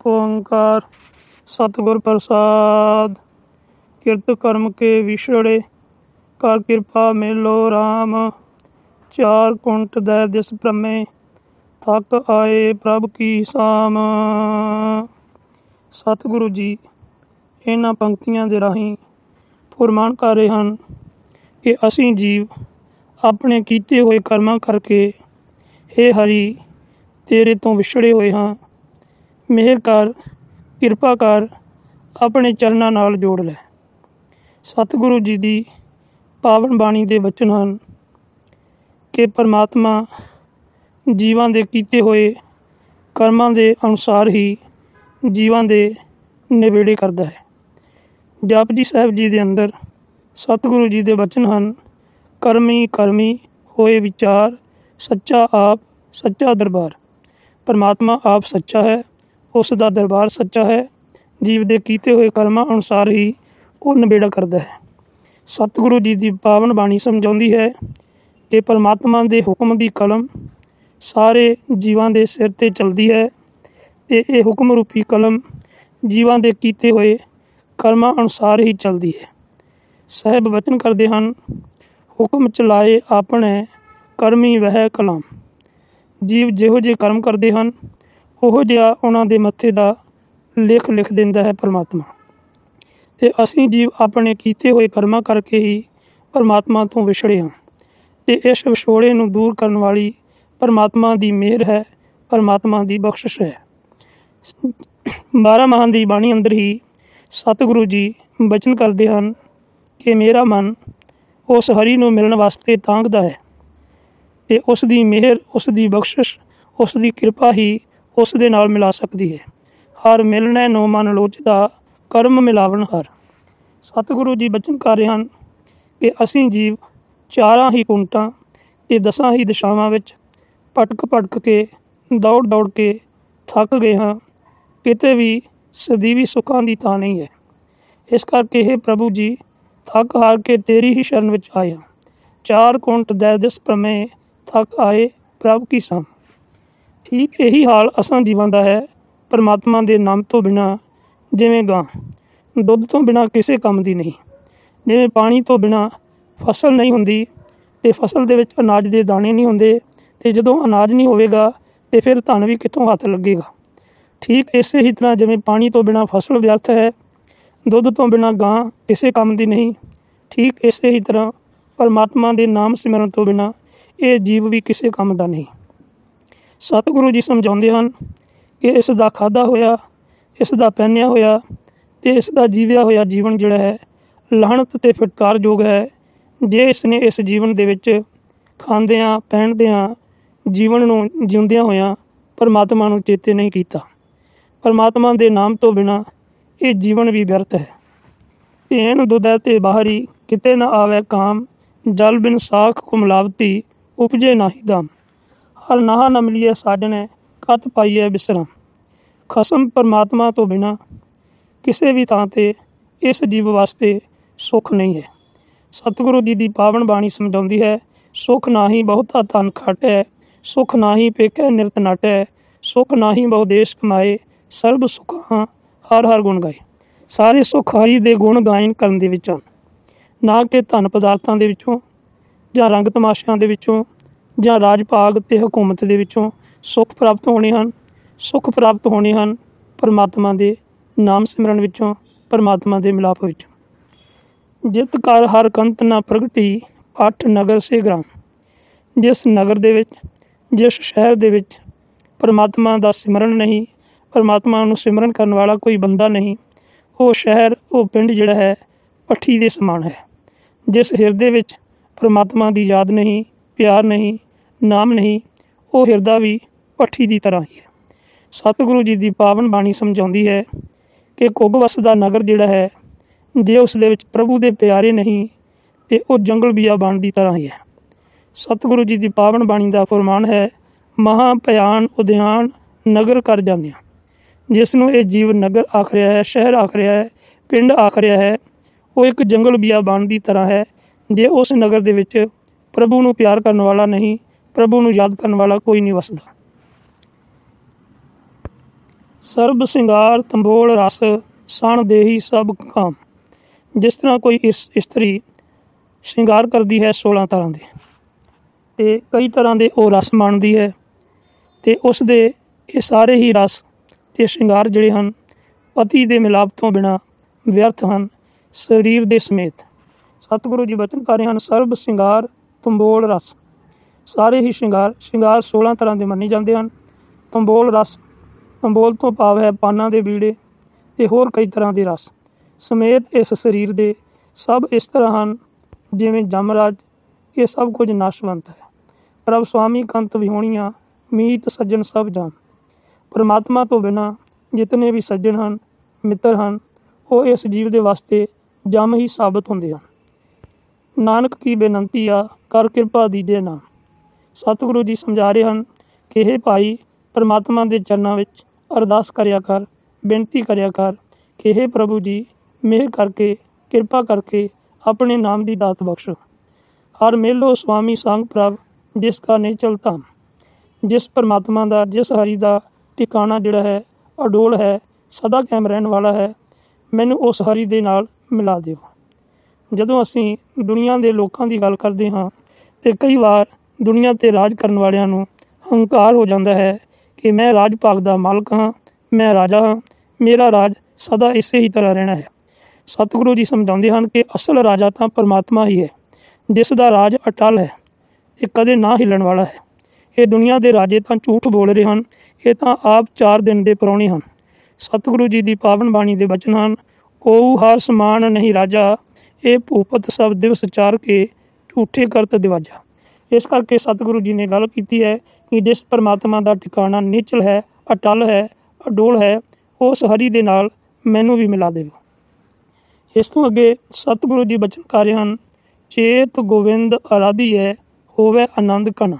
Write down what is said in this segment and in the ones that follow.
ओंकार सतगुर प्रसाद। किरत कर्म के विछड़े कर कृपा मेलो राम। चार कुंट दै दिस भ्रमे थक आए प्रभ की साम। सतगुरु जी इन्हां पंक्तियां दे राहीं फुरमान कर रहे हैं कि असीं जीव अपने कीते हुए कर्मां करके हे हरि तेरे तो विछड़े हुए हाँ। मेहर कर, किरपा कर, अपने चरनां नाल जोड़ लै। सतगुरु जी की पावन बाणी के वचन हैं कि परमात्मा जीवां दे कीते हुए कर्मां दे अनुसार ही जीवां दे निबेड़े करता है। जपजी साहिब जी के अंदर सतगुरु जी के वचन हैं, करमी करमी होए विचार, सच्चा आप सच्चा दरबार। परमात्मा आप सच्चा है, उसका दरबार सच्चा है। जीव के कीते हुए कर्मां अनुसार ही वो निबेड़ा करता है। सतगुरु जी की पावन बाणी समझाउंदी है कि परमात्मा के हुक्म की कलम सारे जीवां के सिर ते चलती है ते ये हुक्म रूपी कलम जीवां के कीते हुए कर्मां अनुसार ही चलती है। साहिब वचन करते हैं, हुक्म चलाए अपने करमी वह कलाम। जीव जिहो जे कर्म करते हैं उहो जिहा उन्हां दे मत्थे दा लिख लिख दिंदा है परमात्मा। ते असीं जीव अपने कीते हुए कर्मां करके ही परमात्मा तो विछड़े हाँ ते इस विछोड़े नूं दूर करने वाली परमात्मा की मेहर है, परमात्मा की बख्शिश है। 12 माह की बाणी अंदर ही सतगुरु जी वचन करते हैं कि मेरा मन उस हरि नूं मिलण वास्ते तांघदा है ते उसकी मेहर, उसकी बख्शिश, उसकी किरपा ही उस दे नाल मिला सकती है। हर मिलने नो मन लोचदा कर्म मिलावन हर। सतगुरु जी वचन कर रहे हैं कि असीं जीव चारां ही कुंटां ते 10 ही दिशावां विच भटक भटक के दौड़ दौड़ के थक गए हाँ। किते भी सਦੀवी सुखां की थां नहीं है। इस करके हे प्रभु जी थक हार के तेरी ही शरण विच आए हाँ। चार कुंट दै दिस भ्रमे थक आए प्रभ की साम। ठीक यही हाल असां जीवां दा है। परमात्मा के नाम तो बिना जिवें गां दुध तो बिना किसी काम की नहीं, जिवें पानी तो बिना फसल नहीं हुंदी ते फसल दे विच अनाज के दाने नहीं हुंदे ते जदों अनाज नहीं होवेगा ते फिर धन भी कित्थों हत्थ लगेगा। ठीक इसे ही तरह जिवें पानी तो बिना फसल व्यर्थ है, दुध तो बिना गां किसी काम की नहीं, ठीक इसे ही तरह परमात्मा के नाम सिमरन तो बिना ये जीव भी किसी काम का नहीं। सतगुरु जी समझाते हैं कि इसका खाधा होया, इसका पहनिया होया ते इसका जीविया होया जीवन जिहड़ा है लाहनत ते फिटकार योग है। जे इसने इस जीवन दे विच खांदियां पहनदियां जीवन नूं जिउंदियां होया परमात्मा नूं चेते नहीं कीता। परमात्मा के नाम तो बिना ये जीवन भी व्यर्थ है। भेण दुधै ते बाहरी किते न आवे काम, जल बिन साख को मिलावती उपजे नाही दाम। हर नाह न मिलिए साजने कत पाइए विश्राम। खसम परमात्मा तो बिना किसी भी थां ते इस जीव वास्ते सुख नहीं है। सतगुरु जी की पावन बाणी समझाउंदी है, सुख नाही बहुता धन खाटै, सुख नाही पेखै निरत नाटै, सुख नाही बहु देश कमाए, सर्ब सुखां हर हर गुण गाए। सारे सुख हरि दे गुण गायन करन दे विच ना कि धन पदार्थां दे विचों जां रंग तमाशिਆਂ दे विचों जां राज भाग ते हुकूमत दे विचों सुख प्राप्त होने हैं। सुख प्राप्त होने हैं परमात्मा के नाम सिमरन विचों, परमात्मा के मिलाप विचों। जित कर हर कंत ना प्रगटी अठ नगर से ग्राम। जिस नगर दे विच, जिस शहर दे विच परमात्मा का सिमरन नहीं, परमात्मा नूं सिमरन करने वाला कोई बंदा नहीं, वो शहर वो पिंड जिहड़ा है भट्ठी के समान है। जिस हिरदे विच परमात्मा की याद नहीं, प्यार नहीं, नाम नहीं, वो हिरदा भी भट्ठी की तरह ही है। सतगुरु जी की पावन बाणी समझाउंदी है कि कुग वसदा नगर जिहड़ा है जे उस दे विच प्रभु के प्यारे नहीं तो वह जंगल बियाबान की तरह ही है। सतगुरु जी की पावन बाणी का फरमान है, महा भयान उद्यान नगर कर जाने। जिसनों ये जीव नगर आख रहा है, शहर आख रहा है, पिंड आख रहा है, वो एक जंगल बियाबान की तरह है। जे उस नगर दे विच प्रभु नूं प्यार करने वाला नहीं, प्रभु नूं याद करने वाला कोई नहीं वसदा। ਸਰਬ ਸਿੰਗਾਰ ਤੰਬੋਲ ਰਸ ਸਣ ਦੇਹੀ ਸਭ ਕਾਮ। ਜਿਸ ਤਰ੍ਹਾਂ ਕੋਈ ਇਸਤਰੀ ਸ਼ਿੰਗਾਰ ਕਰਦੀ ਹੈ 16 ਤਰ੍ਹਾਂ ਦੇ, ਅਤੇ ਕਈ ਤਰ੍ਹਾਂ ਦੇ ਉਹ ਰਸ ਮਾਣਦੀ ਹੈ, ਅਤੇ ਉਸ ਦੇ ਇਹ ਸਾਰੇ ਹੀ ਰਸ ਅਤੇ ਸ਼ਿੰਗਾਰ ਜਿਹੜੇ ਹਨ ਪਤੀ ਦੇ ਮਿਲਾਪ ਤੋਂ ਬਿਨਾਂ ਵਿਅਰਥ ਹਨ ਸਰੀਰ ਦੇ ਸਮੇਤ। ਸਤਿਗੁਰੂ ਜੀ ਬਚਨ ਕਰ ਰਹੇ ਹਨ, ਸਰਬ ਸ਼ਿੰਗਾਰ ਤੰਬੋਲ ਰਸ। ਸਾਰੇ ਹੀ ਸ਼ਿੰਗਾਰ 16 ਤਰ੍ਹਾਂ ਦੇ ਮੰਨੇ ਜਾਂਦੇ ਹਨ। ਤੰਬੋਲ ਰਸ, ਤੰਬੋਲ ਤੋਂ ਭਾਵ ਹੈ ਪਾਨਾਂ ਦੇ ਬੀੜੇ ਅਤੇ ਹੋਰ ਕਈ ਤਰ੍ਹਾਂ ਦੇ ਰਸ ਸਮੇਤ ਇਸ ਸਰੀਰ ਦੇ ਸਭ ਇਸ ਤਰ੍ਹਾਂ ਹਨ ਜਿਵੇਂ ਜਮਰਾਜ। ਇਹ ਸਭ ਕੁਝ ਨਾਸ਼ਵੰਤ ਹੈ। ਪ੍ਰਭ ਸੁਆਮੀ ਕੰਤ ਵਿਹੋਣੀਆਂ ਮੀਤ ਸੱਜਣ ਸਭ ਜਾਨ। ਪਰਮਾਤਮਾ ਤੋਂ ਬਿਨਾਂ ਜਿਤਨੇ ਵੀ ਸੱਜਣ ਹਨ, ਮਿੱਤਰ ਹਨ, ਉਹ ਇਸ ਜੀਵ ਦੇ ਵਾਸਤੇ ਜਮ ਹੀ ਸਾਬਤ ਹੁੰਦੇ ਹਨ। ਨਾਨਕ ਕੀ ਬੇਨੰਤੀ ਆ ਕਰ ਕਿਰਪਾ ਦੀਜੇ ਨਾਮ। ਸਤਿਗੁਰੂ ਜੀ ਸਮਝਾ ਰਹੇ ਹਨ ਕਿ ਇਹ ਭਾਈ ਪਰਮਾਤਮਾ ਦੇ ਚਰਨਾਂ ਵਿੱਚ ਅਰਦਾਸ ਕਰਿਆ ਕਰ, ਬੇਨਤੀ ਕਰਿਆ ਕਰ ਕਿ ਇਹ ਪ੍ਰਭੂ ਜੀ ਮਿਹਰ ਕਰਕੇ, ਕਿਰਪਾ ਕਰਕੇ ਆਪਣੇ ਨਾਮ ਦੀ ਦਾਤ ਬਖਸ਼ੋ। ਹਰ ਮੇਲੋ ਸੁਆਮੀ ਸੰਗ ਪ੍ਰਭ ਜਿਸ ਕਾ ਨਹੀਂ ਚਲ ਧਾਮ। ਜਿਸ ਪਰਮਾਤਮਾ ਦਾ, ਜਿਸ ਹਰੀ ਦਾ ਟਿਕਾਣਾ ਜਿਹੜਾ ਹੈ ਅਡੋਲ ਹੈ, ਸਦਾ ਕਾਇਮ ਰਹਿਣ ਵਾਲਾ ਹੈ, ਮੈਨੂੰ ਉਸ ਹਰੀ ਦੇ ਨਾਲ ਮਿਲਾ ਦਿਓ। ਜਦੋਂ ਅਸੀਂ ਦੁਨੀਆ ਦੇ ਲੋਕਾਂ ਦੀ ਗੱਲ ਕਰਦੇ ਹਾਂ ਅਤੇ ਕਈ ਵਾਰ ਦੁਨੀਆ 'ਤੇ ਰਾਜ ਕਰਨ ਵਾਲਿਆਂ ਨੂੰ ਹੰਕਾਰ ਹੋ ਜਾਂਦਾ ਹੈ ਕਿ ਮੈਂ ਰਾਜ ਭਾਗ ਦਾ ਮਾਲਕ ਹਾਂ, ਮੈਂ ਰਾਜਾ ਹਾਂ, ਮੇਰਾ ਰਾਜ ਸਦਾ ਇਸੇ ਹੀ ਤਰ੍ਹਾਂ ਰਹਿਣਾ ਹੈ। ਸਤਿਗੁਰੂ ਜੀ ਸਮਝਾਉਂਦੇ ਹਨ ਕਿ ਅਸਲ ਰਾਜਾ ਤਾਂ ਪਰਮਾਤਮਾ ਹੀ ਹੈ, ਜਿਸ ਦਾ ਰਾਜ ਅਟਲ ਹੈ ਅਤੇ ਕਦੇ ਨਾ ਹਿੱਲਣ ਵਾਲਾ ਹੈ। ਇਹ ਦੁਨੀਆ ਦੇ ਰਾਜੇ ਤਾਂ ਝੂਠ ਬੋਲ ਰਹੇ ਹਨ, ਇਹ ਤਾਂ ਆਪ 4 ਦਿਨ ਦੇ ਪ੍ਰਾਹੁਣੇ ਹਨ। ਸਤਿਗੁਰੂ ਜੀ ਦੀ ਪਾਵਨ ਬਾਣੀ ਦੇ ਬਚਨ ਹਨ, ਕੋਊ ਹਰ ਸਮਾਨ ਨਹੀਂ ਰਾਜਾ, ਇਹ ਭੂਪਤ ਸਭ ਦਿਵਸ ਚਾਰ ਕੇ ਝੂਠੇ ਕਰਤ ਦਿਵਾਜਾ। ਇਸ ਕਰਕੇ ਸਤਿਗੁਰੂ ਜੀ ਨੇ ਗੱਲ ਕੀਤੀ ਹੈ ਕਿ ਜਿਸ ਪਰਮਾਤਮਾ ਦਾ ਟਿਕਾਣਾ ਨਿਚਲ ਹੈ, ਅਟਲ ਹੈ, ਅਡੋਲ ਹੈ, ਉਸ ਹਰੀ ਦੇ ਨਾਲ ਮੈਨੂੰ ਵੀ ਮਿਲਾ ਦੇਵੋ। ਇਸ ਤੋਂ ਅੱਗੇ ਸਤਿਗੁਰੂ ਜੀ ਬਚਨ ਕਰ ਰਹੇ ਹਨ, ਚੇਤ ਗੋਬਿੰਦ ਅਰਾਧੀਐ ਹੋਵੇ ਆਨੰਦ ਘਣਾ।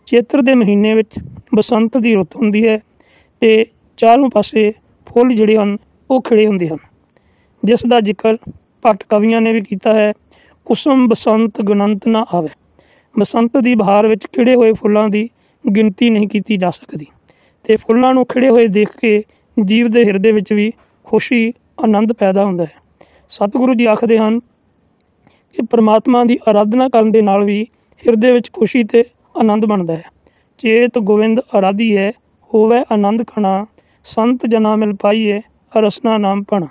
ਚੇਤਰ ਦੇ ਮਹੀਨੇ ਵਿੱਚ ਬਸੰਤ ਦੀ ਰੁੱਤ ਹੁੰਦੀ ਹੈ ਅਤੇ ਚਾਰੋਂ ਪਾਸੇ ਫੁੱਲ ਜਿਹੜੇ ਹਨ ਉਹ ਖਿੜੇ ਹੁੰਦੇ ਹਨ, ਜਿਸ ਦਾ ਜ਼ਿਕਰ ਭੱਟ ਕਵੀਆਂ ਨੇ ਵੀ ਕੀਤਾ ਹੈ। ਕੁਸਮ ਬਸੰਤ ਗੁਣੰਤ ਨਾ ਆਵੇ। ਬਸੰਤ ਦੀ ਬਹਾਰ ਵਿੱਚ ਖਿੜੇ ਹੋਏ ਫੁੱਲਾਂ ਦੀ ਗਿਣਤੀ ਨਹੀਂ ਕੀਤੀ ਜਾ ਸਕਦੀ, ਅਤੇ ਫੁੱਲਾਂ ਨੂੰ ਖਿੜੇ ਹੋਏ ਦੇਖ ਕੇ ਜੀਵ ਦੇ ਹਿਰਦੇ ਵਿੱਚ ਵੀ ਖੁਸ਼ੀ, ਆਨੰਦ ਪੈਦਾ ਹੁੰਦਾ ਹੈ। ਸਤਿਗੁਰੂ ਜੀ ਆਖਦੇ ਹਨ ਕਿ ਪਰਮਾਤਮਾ ਦੀ ਅਰਾਧਨਾ ਕਰਨ ਦੇ ਨਾਲ ਵੀ ਹਿਰਦੇ ਵਿੱਚ ਖੁਸ਼ੀ ਅਤੇ ਆਨੰਦ ਬਣਦਾ ਹੈ। ਚੇਤ ਗੋਬਿੰਦ ਅਰਾਧੀਐ ਹੋਵੇ ਆਨੰਦ ਘਣਾ, ਸੰਤ ਜਨਾ ਮਿਲ ਪਾਈਏ ਰਸਨਾ ਨਾਮ ਭਣਾ।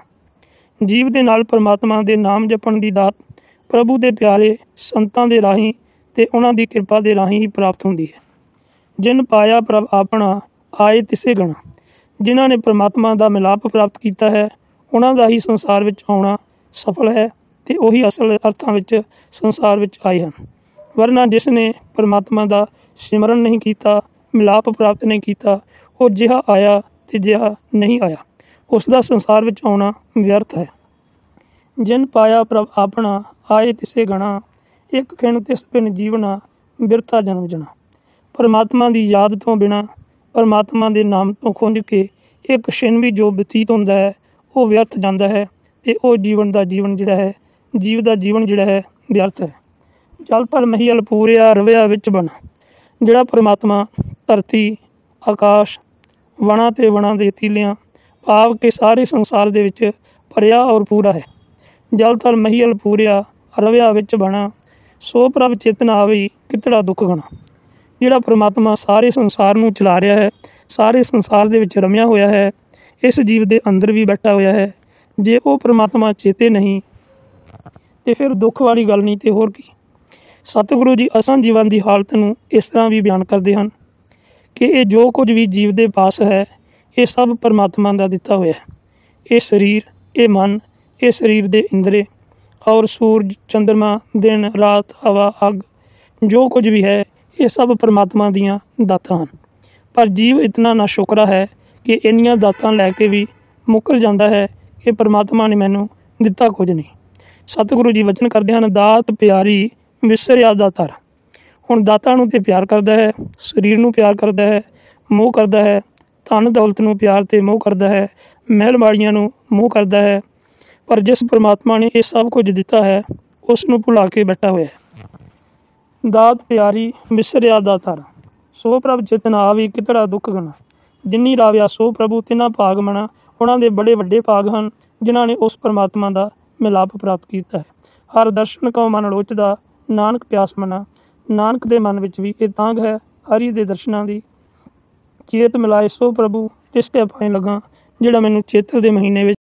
ਜੀਵ ਦੇ ਨਾਲ ਪਰਮਾਤਮਾ ਦੇ ਨਾਮ ਜਪਣ ਦੀ ਦਾਤ ਪ੍ਰਭੂ ਦੇ ਪਿਆਰੇ ਸੰਤਾਂ ਦੇ ਰਾਹੀਂ ਅਤੇ ਉਹਨਾਂ ਦੀ ਕਿਰਪਾ ਦੇ ਰਾਹੀਂ ਹੀ ਪ੍ਰਾਪਤ ਹੁੰਦੀ ਹੈ। ਜਿਨ ਪਾਇਆ ਪ੍ਰਭ ਆਪਣਾ ਆਏ ਤਿਸੇ ਗਣਾ। ਜਿਨ੍ਹਾਂ ਨੇ ਪਰਮਾਤਮਾ ਦਾ ਮਿਲਾਪ ਪ੍ਰਾਪਤ ਕੀਤਾ ਹੈ, ਉਹਨਾਂ ਦਾ ਹੀ ਸੰਸਾਰ ਵਿੱਚ ਆਉਣਾ ਸਫਲ ਹੈ ਅਤੇ ਉਹੀ ਅਸਲ ਅਰਥਾਂ ਵਿੱਚ ਸੰਸਾਰ ਵਿੱਚ ਆਏ ਹਨ। ਵਰਨਾ ਜਿਸ ਨੇ ਪਰਮਾਤਮਾ ਦਾ ਸਿਮਰਨ ਨਹੀਂ ਕੀਤਾ, ਮਿਲਾਪ ਪ੍ਰਾਪਤ ਨਹੀਂ ਕੀਤਾ, ਉਹ ਜਿਹਾ ਆਇਆ ਅਤੇ ਜਿਹਾ ਨਹੀਂ ਆਇਆ, ਉਸ ਦਾ ਸੰਸਾਰ ਵਿੱਚ ਆਉਣਾ ਵਿਅਰਥ ਹੈ। ਜਿਨ ਪਾਇਆ ਪ੍ਰਭ ਆਪਣਾ ਆਏ ਤਿਸੇ ਗਣਾ, ਇੱਕ ਖਿਣ ਤਿਸ ਪਿਨ ਜੀਵਨਾ ਬਿਰਥਾ ਜਨਮ ਜਣਾ। ਪਰਮਾਤਮਾ ਦੀ ਯਾਦ ਤੋਂ ਬਿਨਾਂ, ਪਰਮਾਤਮਾ ਦੇ ਨਾਮ ਤੋਂ ਖੁੰਝ ਕੇ ਇੱਕ ਛਿਣ ਵੀ ਜੋ ਬਤੀਤ ਹੁੰਦਾ ਹੈ ਉਹ ਵਿਅਰਥ ਜਾਂਦਾ ਹੈ, ਅਤੇ ਉਹ ਜੀਵ ਦਾ ਜੀਵਨ ਜਿਹੜਾ ਹੈ ਵਿਅਰਥ ਹੈ। ਜਲ ਥਲ ਮਹੀਲ ਪੂਰਿਆ ਰਵਿਆ ਵਿੱਚ ਬਣਾ। ਜਿਹੜਾ ਪਰਮਾਤਮਾ ਧਰਤੀ, ਆਕਾਸ਼, ਵਣਾਂ ਅਤੇ ਵਣਾਂ ਦੇ ਤੀਲਿਆਂ ਭਾਵ ਕਿ ਸਾਰੇ ਸੰਸਾਰ ਦੇ ਵਿੱਚ ਭਰਿਆ ਔਰ ਪੂਰਾ ਹੈ। ਜਲ ਥਲ ਮਹੀਲ ਪੂਰਿਆ ਰਵਿਆ ਵਿੱਚ ਬਣਾ, ਸੋ ਪ੍ਰਭ ਚੇਤਨ ਆਵਈ ਕਿਤੜਾ ਦੁੱਖ ਗਣਾ। ਜਿਹੜਾ ਪਰਮਾਤਮਾ ਸਾਰੇ ਸੰਸਾਰ ਨੂੰ ਚਲਾ ਰਿਹਾ ਹੈ, ਸਾਰੇ ਸੰਸਾਰ ਦੇ ਵਿੱਚ ਰਮਿਆ ਹੋਇਆ ਹੈ, ਇਸ ਜੀਵ ਦੇ ਅੰਦਰ ਵੀ ਬੈਠਾ ਹੋਇਆ ਹੈ, ਜੇ ਉਹ ਪਰਮਾਤਮਾ ਚੇਤੇ ਨਹੀਂ ਅਤੇ ਫਿਰ ਦੁੱਖ ਵਾਲੀ ਗੱਲ ਨਹੀਂ ਅਤੇ ਹੋਰ ਕੀ। ਸਤਿਗੁਰੂ ਜੀ ਅਸਾਂ ਜੀਵਨ ਦੀ ਹਾਲਤ ਨੂੰ ਇਸ ਤਰ੍ਹਾਂ ਵੀ ਬਿਆਨ ਕਰਦੇ ਹਨ ਕਿ ਇਹ ਜੋ ਕੁਝ ਵੀ ਜੀਵ ਦੇ ਪਾਸ ਹੈ, ਇਹ ਸਭ ਪਰਮਾਤਮਾ ਦਾ ਦਿੱਤਾ ਹੋਇਆ ਹੈ। ਇਹ ਸਰੀਰ, ਇਹ ਮਨ, ਇਹ ਸਰੀਰ ਦੇ ਇੰਦਰੇ ਔਰ ਸੂਰਜ, ਚੰਦਰਮਾ, ਦਿਨ, ਰਾਤ, ਹਵਾ, ਅੱਗ, ਜੋ ਕੁਝ ਵੀ ਹੈ ਇਹ ਸਭ ਪਰਮਾਤਮਾ ਦੀਆਂ ਦਾਤਾਂ ਹਨ। ਪਰ ਜੀਵ ਇਤਨਾ ਨਾ ਸ਼ੁਕਰਾ ਹੈ ਕਿ ਇੰਨੀਆਂ ਦਾਤਾਂ ਲੈ ਕੇ ਵੀ ਮੁੱਕਰ ਜਾਂਦਾ ਹੈ ਕਿ ਪਰਮਾਤਮਾ ਨੇ ਮੈਨੂੰ ਦਿੱਤਾ ਕੁਝ ਨਹੀਂ। ਸਤਿਗੁਰੂ ਜੀ ਵਚਨ ਕਰਦੇ ਹਨ, ਦਾਤ ਪਿਆਰੀ ਵਿਸਰਿਆ ਦਾਤਾਰ। ਹੁਣ ਦਾਤਾਂ ਨੂੰ ਤਾਂ ਪਿਆਰ ਕਰਦਾ ਹੈ, ਸਰੀਰ ਨੂੰ ਪਿਆਰ ਕਰਦਾ ਹੈ, ਮੋਹ ਕਰਦਾ ਹੈ, ਧਨ ਦੌਲਤ ਨੂੰ ਪਿਆਰ ਅਤੇ ਮੋਹ ਕਰਦਾ ਹੈ, ਮਹਿਲ ਮਾੜੀਆਂ ਨੂੰ ਮੋਹ ਕਰਦਾ ਹੈ, ਪਰ ਜਿਸ ਪਰਮਾਤਮਾ ਨੇ ਇਹ ਸਭ ਕੁਝ ਦਿੱਤਾ ਹੈ ਉਸ ਨੂੰ ਭੁਲਾ ਕੇ ਬੈਠਾ ਹੋਇਆ ਹੈ। ਦਾਤ ਪਿਆਰੀ ਵਿਸਰਿਆ ਦਾਤਾਰ, ਸੋ ਪ੍ਰਭ ਚੇਤਨ ਆਵੀ ਕਿਤੜਾ ਦੁੱਖ ਗਣਾ। ਜਿਨੀ ਰਾਵਿਆ ਸੋ ਪ੍ਰਭੂ ਤਿਨਾ ਭਾਗ ਮਣਾ। ਉਹਨਾਂ ਦੇ ਬੜੇ ਵੱਡੇ ਭਾਗ ਹਨ ਜਿਨ੍ਹਾਂ ਨੇ ਉਸ ਪਰਮਾਤਮਾ ਦਾ ਮਿਲਾਪ ਪ੍ਰਾਪਤ ਕੀਤਾ ਹੈ। ਹਰ ਦਰਸ਼ਨ ਕਉ ਮਨ ਲੋਚਦਾ, ਨਾਨਕ ਪਿਆਸ ਮਨਾ। ਨਾਨਕ ਦੇ ਮਨ ਵਿੱਚ ਵੀ ਇਹ ਤਾਂਘ ਹੈ ਹਰੀ ਦੇ ਦਰਸ਼ਨਾਂ ਦੀ। ਚੇਤ ਮਿਲਾਏ ਸੋ ਪ੍ਰਭੂ ਤਿਸ ਤੇ ਪਾਏ ਲੱਗਾ, ਜਿਹੜਾ ਮੈਨੂੰ ਚੇਤਰ ਦੇ ਮਹੀਨੇ ਵਿੱਚ